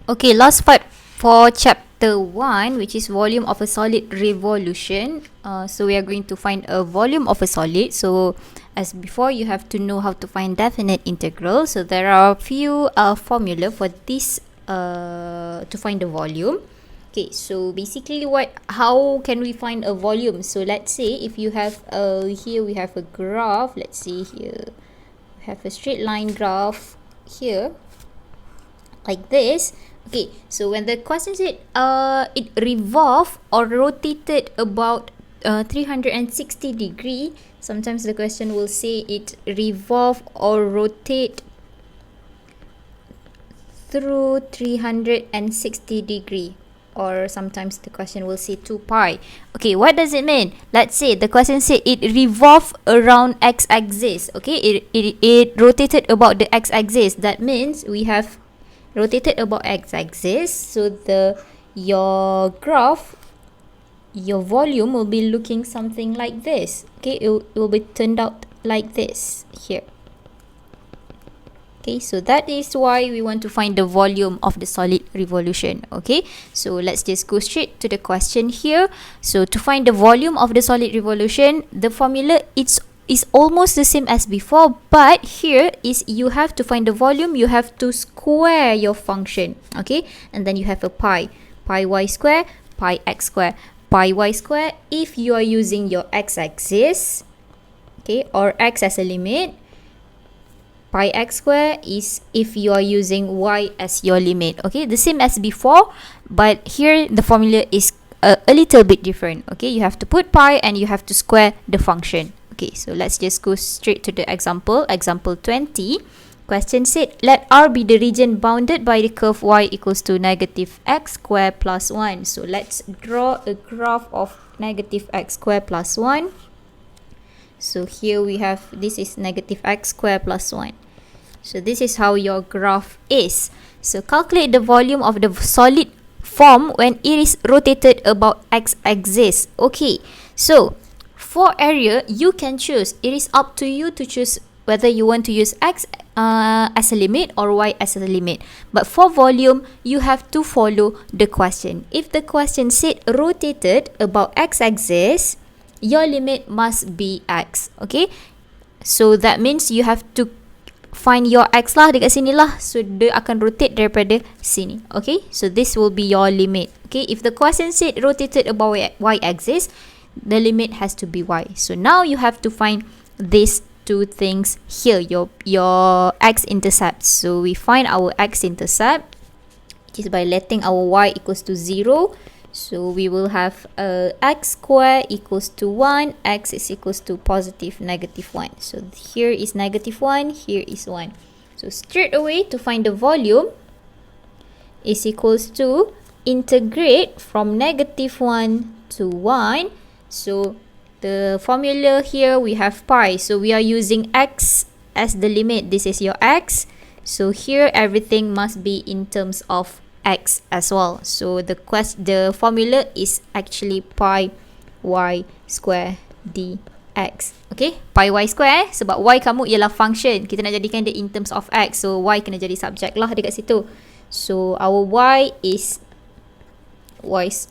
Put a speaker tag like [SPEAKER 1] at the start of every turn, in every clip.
[SPEAKER 1] Okay, last part for chapter 1, which is volume of a solid revolution. So we are going to find a volume of a solid. So as before, you have to know how to find definite integral. So there are a few formula for this to find the volume. Okay, so basically how can we find a volume? So let's say if you have here we have a graph. Let's see here, we have a straight line graph here like this. Okay, so when the question said it revolved or rotated about 360 degree, sometimes the question will say it revolve or rotate through 360 degree, or sometimes the question will say 2 pi. Okay, what does it mean? Let's say the question said it revolved around x-axis. Okay, it rotated about the x-axis. That means we have rotated about x-axis, so your graph, your volume will be looking something like this. Okay, it will be turned out like this here. Okay, so that is why we want to find the volume of the solid revolution. Okay, so let's just go straight to the question here. So to find the volume of the solid revolution, the formula is almost the same as before, but here is you have to find the volume, you have to square your function. Okay, and then you have a pi y square, pi x square, pi y square if you are using your x-axis, okay, or x as a limit. Pi x square is if you are using y as your limit. Okay, the same as before, but here the formula is a little bit different. Okay, you have to put pi and you have to square the function. Okay, so let's just go straight to the example. Example 20. Question said, let R be the region bounded by the curve y equals to negative x square plus 1. So let's draw a graph of negative x square plus 1. So here we have, this is negative x square plus 1. So this is how your graph is. So calculate the volume of the solid form when it is rotated about x-axis. Okay, so for area, you can choose. It is up to you to choose whether you want to use x as a limit or y as a limit. But for volume, you have to follow the question. If the question said rotated about x-axis, your limit must be x. Okay, so that means you have to find your x lah dekat sini lah. So dia akan rotate daripada sini. Okay, so this will be your limit. Okay, if the question said rotated about y-axis, the limit has to be y. So now you have to find these two things here, your x-intercept. So we find our x-intercept, which is by letting our y equals to 0. So we will have x square equals to 1, x is equals to positive negative 1. So here is negative 1, here is 1. So straight away to find the volume is equals to integrate from negative 1 to 1. So the formula here we have pi. So we are using x as the limit. This is your x. So here everything must be in terms of x as well. So the formula is actually pi y square dx. Okay, pi y square sebab y kamu ialah function. Kita nak jadikan dia in terms of x. So y kena jadi subject lah dekat situ. So our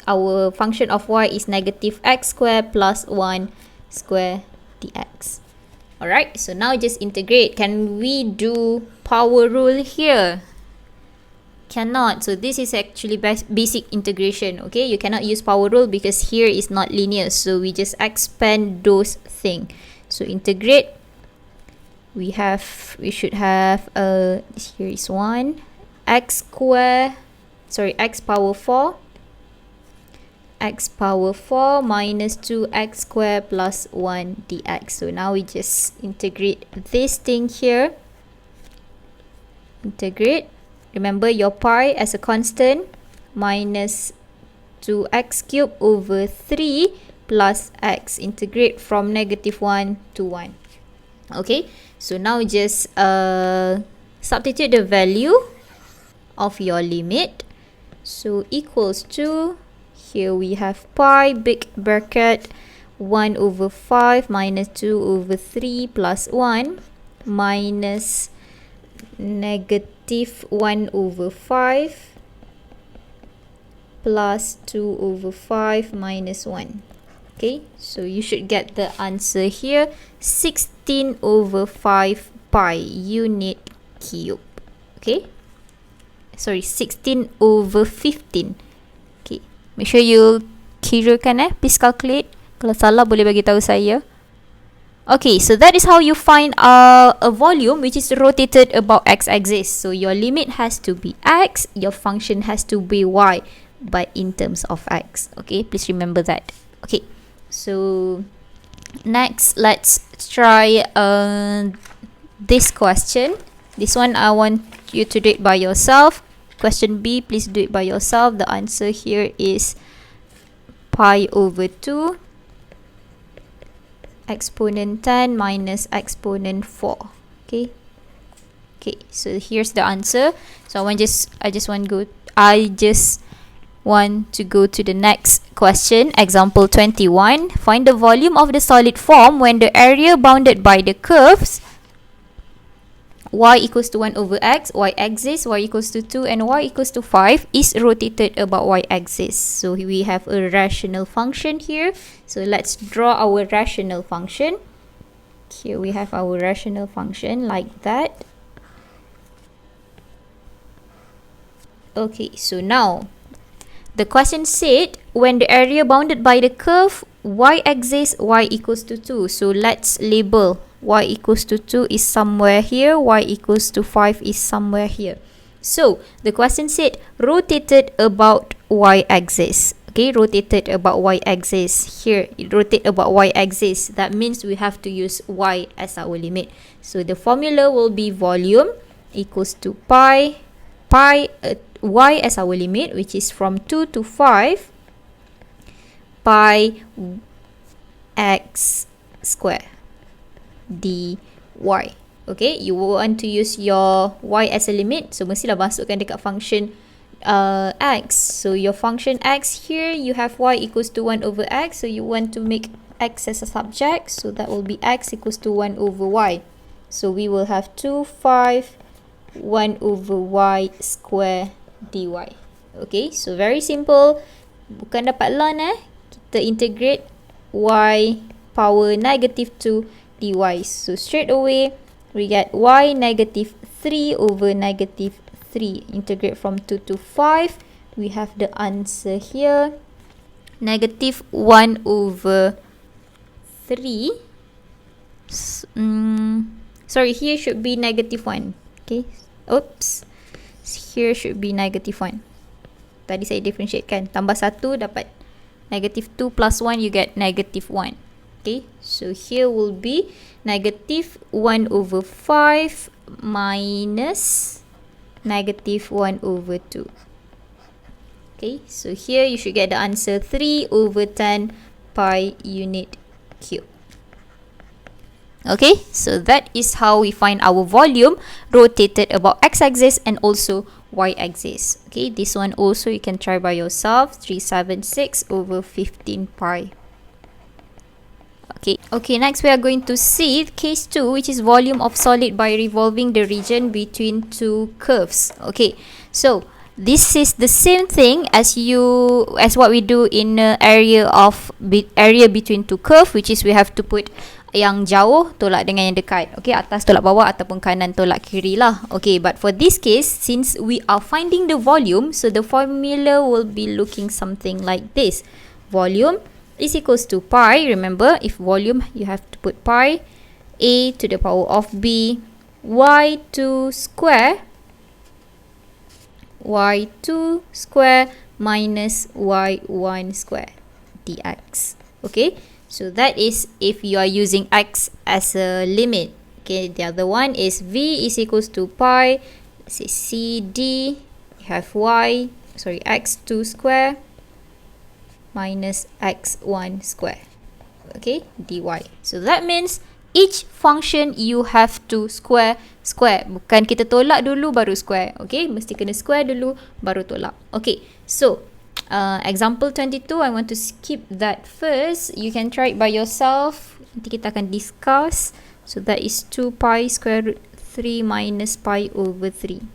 [SPEAKER 1] our function of y is negative x square plus 1 square dx. Alright, so now just integrate. Can we do power rule here? Cannot. So this is actually basic integration. Okay, you cannot use power rule because here is not linear, so we just expand those things. So integrate, we should have here is 1 x power 4 minus 2x square plus 1 dx. So now we just integrate this thing here. Integrate. Remember your pi as a constant, minus 2x cubed over 3 plus x. Integrate from negative 1 to 1. Okay, so now just substitute the value of your limit. So equals to, here we have pi, big bracket, 1 over 5 minus 2 over 3 plus 1 minus negative 1 over 5 plus 2 over 5 minus 1. Okay, so you should get the answer here, 16 over 5 pi unit cube. Okay, sorry, 16 over 15. Okay, make sure you kirakan please calculate. Kalau salah boleh bagi tahu saya. Okay, so that is how you find a volume which is rotated about x-axis. So your limit has to be x, your function has to be y, but in terms of x. Okay, please remember that. Okay, so next let's try this question. This one I want you to do it by yourself. Question B, please do it by yourself. The answer here is pi over 2 exponent 10 minus exponent 4. Okay, so here's the answer. So I just want to go to the next question. Example 21. Find the volume of the solid form when the area bounded by the curves y equals to 1 over x, y-axis, y equals to 2, and y equals to 5 is rotated about y-axis. So we have a rational function here. So let's draw our rational function. Here we have our rational function like that. Okay, so now the question said when the area bounded by the curve y-axis, y equals to 2. So let's label y equals to 2 is somewhere here, y equals to 5 is somewhere here. So the question said rotated about y-axis. Okay, rotated about y-axis. Here it rotate about y-axis. That means we have to use y as our limit. So the formula will be volume equals to y as our limit, which is from 2 to 5 pi x square dy. Okay, you want to use your y as a limit, so mestilah masukkan dekat function x. So your function x here, you have y equals to 1 over x, so you want to make x as a subject, so that will be x equals to 1 over y. So we will have 2, 5, 1 over y square dy. Okay, so very simple. Bukan dapat ln kita integrate y power negative 2 dy. So straight away we get y negative 3 over negative 3. Integrate from 2 to 5. We have the answer here, negative 1 over 3. Sorry, here should be negative 1. Okay, oops, here should be negative 1. Tadi saya differentiate kan, tambah 1 dapat negative 2 plus 1, you get negative 1. Okay, so here will be negative 1 over 5 minus negative 1 over 2. Okay, so here you should get the answer 3 over 10 pi unit cube. Okay, so that is how we find our volume rotated about x-axis and also y-axis. Okay, this one also you can try by yourself, 376 over 15 pi. Okay, next we are going to see case 2, which is volume of solid by revolving the region between two curves. Okay, so this is the same thing as what we do in area between two curve, which is we have to put yang jauh tolak dengan yang dekat. Okay, atas tolak bawah ataupun kanan tolak kiri lah. Okay, but for this case, since we are finding the volume, so the formula will be looking something like this. Volume is equals to pi. Remember, if volume, you have to put pi a to the power of b y2 square minus y1 square dx. Okay, so that is if you are using x as a limit. Okay, the other one is v is equals to pi, let's say c d, you have x2 square minus x1 square, okay, dy. So that means each function you have to square. Bukan kita tolak dulu baru square. Okay, mesti kena square dulu baru tolak. Okay, so example 22, I want to skip that first. You can try it by yourself. Nanti kita akan discuss. So that is 2 pi square root 3 minus pi over 3.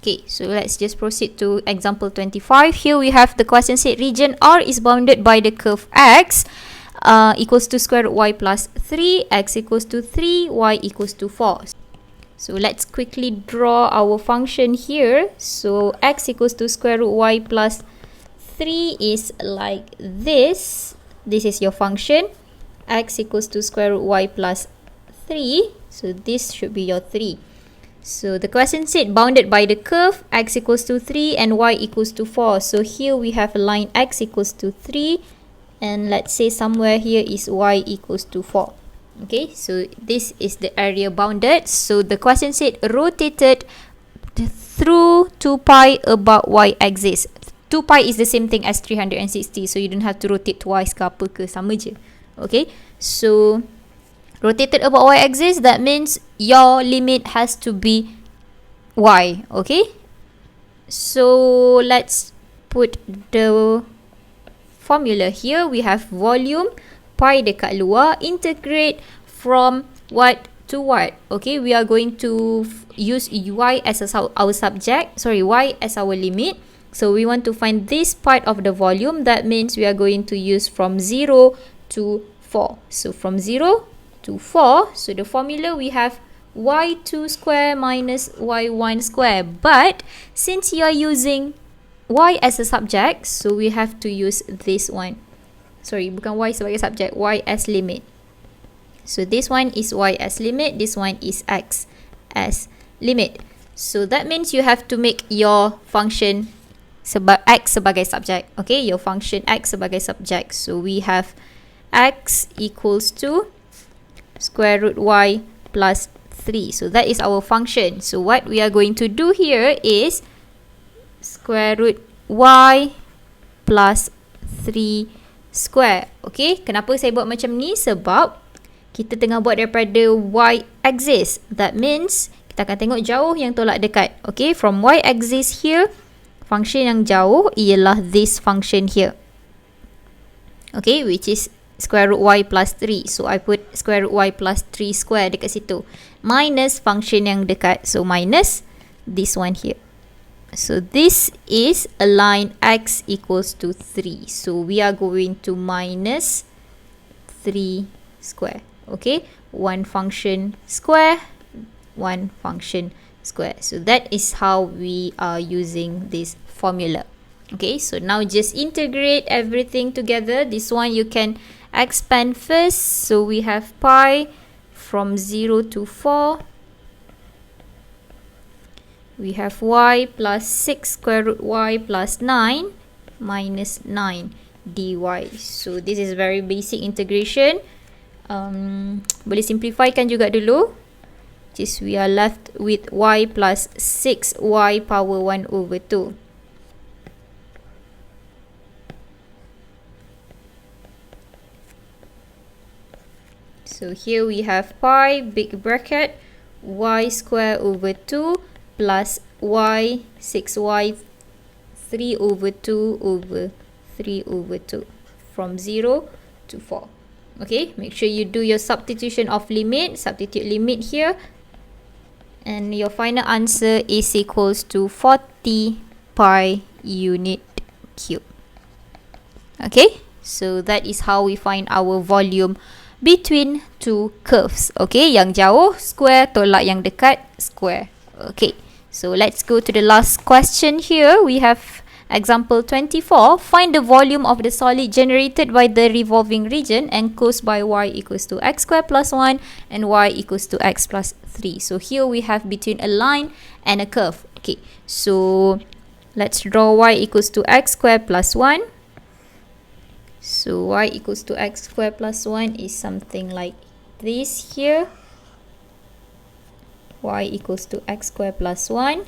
[SPEAKER 1] Okay, so let's just proceed to example 25. Here we have the question said region R is bounded by the curve X equals to square root Y plus 3, X equals to 3, Y equals to 4. So let's quickly draw our function here. So X equals to square root Y plus 3 is like this. This is your function. X equals to square root Y plus 3. So this should be your 3. So the question said bounded by the curve X equals to 3 and Y equals to 4. So here we have a line X equals to 3 and let's say somewhere here is Y equals to 4. Okay, so this is the area bounded. So the question said rotated through 2 pi about Y axis. 2 pi is the same thing as 360, so you don't have to rotate twice ke apa ke, sama je. Okay, so rotated about Y axis, that means your limit has to be Y. Okay, so let's put the formula here. We have volume pi dekat luar, integrate from what to what. Okay, we are going to use Y as our subject, Y as our limit. So we want to find this part of the volume. That means we are going to use from 0 to 4. So from 0 to 4, so the formula we have y2 square minus y1 square. But since you are using Y as a subject, so we have to use this one. Bukan Y sebagai subject, Y as limit. So this one is Y as limit, this one is X as limit. So that means you have to make your function X sebagai subject. Okay, your function X sebagai subject. So we have X equals to square root Y plus 3. So that is our function. So what we are going to do here is square root Y plus 3 square. Okay, kenapa saya buat macam ni? Sebab kita tengah buat daripada Y axis. That means kita akan tengok jauh yang tolak dekat. Okay, from Y axis here, function yang jauh ialah this function here. Okay, which is square root Y plus 3. So I put square root Y plus 3 square dekat situ. Minus function yang dekat. So minus this one here. So this is a line X equals to 3. So we are going to minus 3 square. Okay, one function square, one function square. So that is how we are using this formula. Okay, so now just integrate everything together. This one you can expand first. So we have pi from 0 to 4. We have Y plus 6 square root Y plus 9 minus 9 dy. So this is very basic integration. Boleh simplifykan juga dulu. Just we are left with Y plus 6Y power 1 over 2. So here we have pi, big bracket, Y square over 2 plus Y 6Y 3 over 2 over 3 over 2 from 0 to 4. Okay, make sure you do your substitution of limit. Substitute limit here. And your final answer is equals to 40 pi unit cube. Okay, so that is how we find our volume between two curves. Okay, yang jauh square tolak yang dekat square. Okay, so let's go to the last question here. We have example 24. Find the volume of the solid generated by the revolving region enclosed by Y equals to X square plus 1 and Y equals to X plus 3. So here we have between a line and a curve. Okay, so let's draw Y equals to X square plus 1. So Y equals to X square plus 1 is something like this here. Y equals to X square plus 1.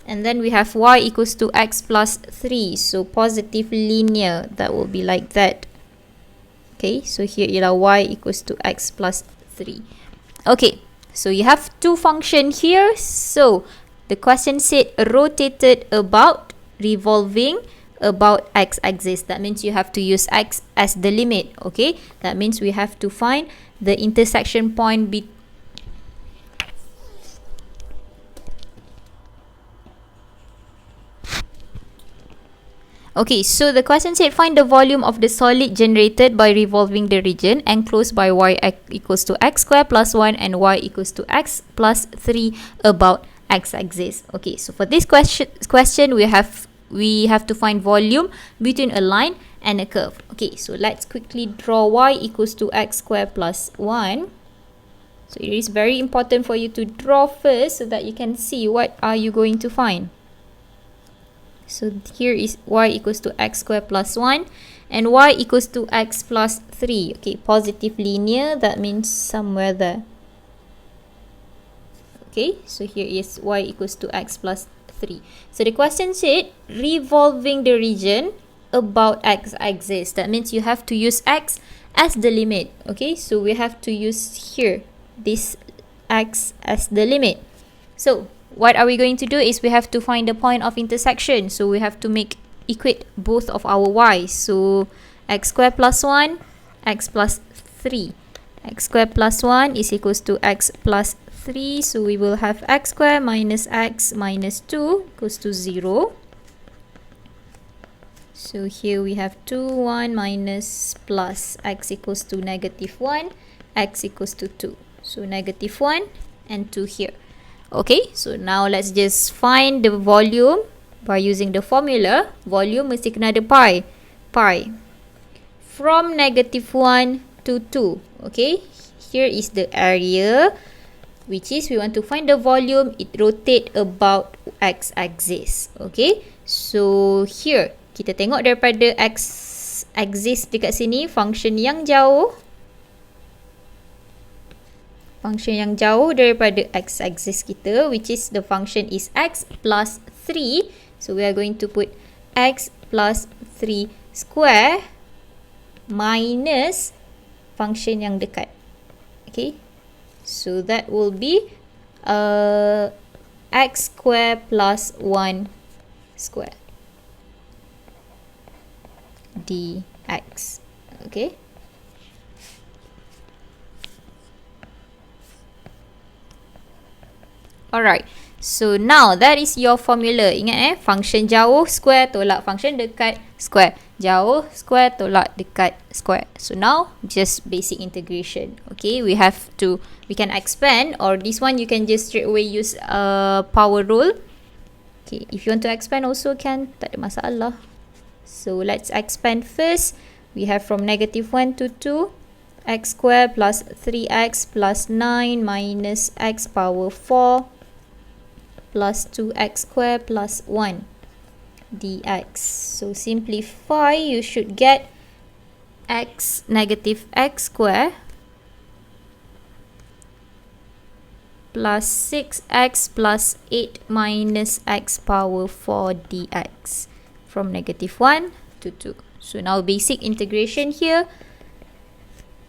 [SPEAKER 1] And then we have Y equals to X plus 3. So positive linear. That will be like that. Okay, so here ialah Y equals to X plus 3. Okay, so you have two functions here. So the question said rotated about, revolving about X axis. That means you have to use X as the limit. Okay, that means we have to find the intersection point between Okay, so the question said find the volume of the solid generated by revolving the region enclosed by y equals to x squared plus 1 and y equals to x plus 3 about x-axis. Okay, so for this question we have to find volume between a line and a curve. Okay, so let's quickly draw y equals to x squared plus 1. So it is very important for you to draw first so that you can see what are you going to find. So here is y equals to x squared plus 1 and y equals to x plus 3. Okay, positive linear, that means somewhere there. Okay, so here is y equals to x plus 3. So the question said revolving the region about x-axis. That means you have to use x as the limit. Okay, so we have to use here this x as the limit. So what are we going to do is we have to find the point of intersection. So we have to equate both of our y's. So x squared plus 1, x plus 3. X squared plus 1 is equals to x plus 3. So we will have x squared minus x minus 2 equals to 0. So here we have 2, 1 minus plus x equals to negative 1, x equals to 2. So negative 1 and 2 here. Okay, so now let's just find the volume by using the formula. Volume mesti kena ada pi. Pi. From negative 1 to 2. Okay, here is the area, which is we want to find the volume. It rotate about x-axis. Okay, so here kita tengok daripada x-axis dekat sini, function yang jauh. Function yang jauh daripada x-axis kita, which is the function is x plus 3. So we are going to put x plus 3 square minus function yang dekat. Okay, so that will be x square plus 1 square dx. Okay, alright, so now that is your formula. Ingat function jauh square tolak function dekat square. Jauh square tolak dekat square. So now just basic integration. Okay, we can expand, or this one you can just straight away use power rule. Okay, if you want to expand also can, tak ada masalah. So let's expand first. We have from negative 1 to 2. X squared plus 3x plus 9 minus x power 4 plus 2x squared plus 1 dx. So simplify, you should get x negative x squared plus 6x plus 8 minus x power 4 dx from negative 1 to 2. So now basic integration here.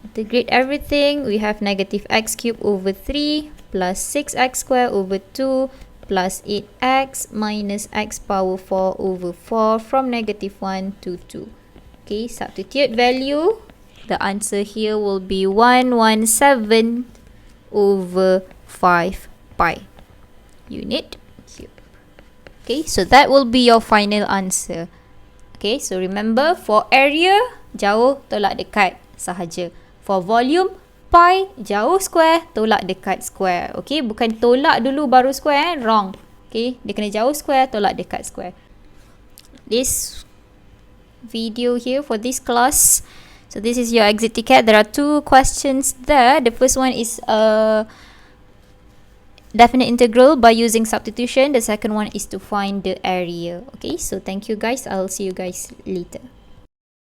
[SPEAKER 1] Integrate everything. We have negative x cubed over 3 plus 6x squared over 2 plus 8x minus x power 4 over 4 from negative 1 to 2. Okay, substitute value. The answer here will be 117 over 5 pi unit cube. Okay, so that will be your final answer. Okay, so remember for area, jauh tolak dekat sahaja. For volume, pi jauh square tolak dekat square. Okay, bukan tolak dulu baru square, wrong. Okay, dia kena jauh square tolak dekat square. This video here for this class, so this is your exit ticket. There are 2 questions there. The first one is definite integral by using substitution. The second one is to find the area. Okay, so thank you guys. I'll see you guys later.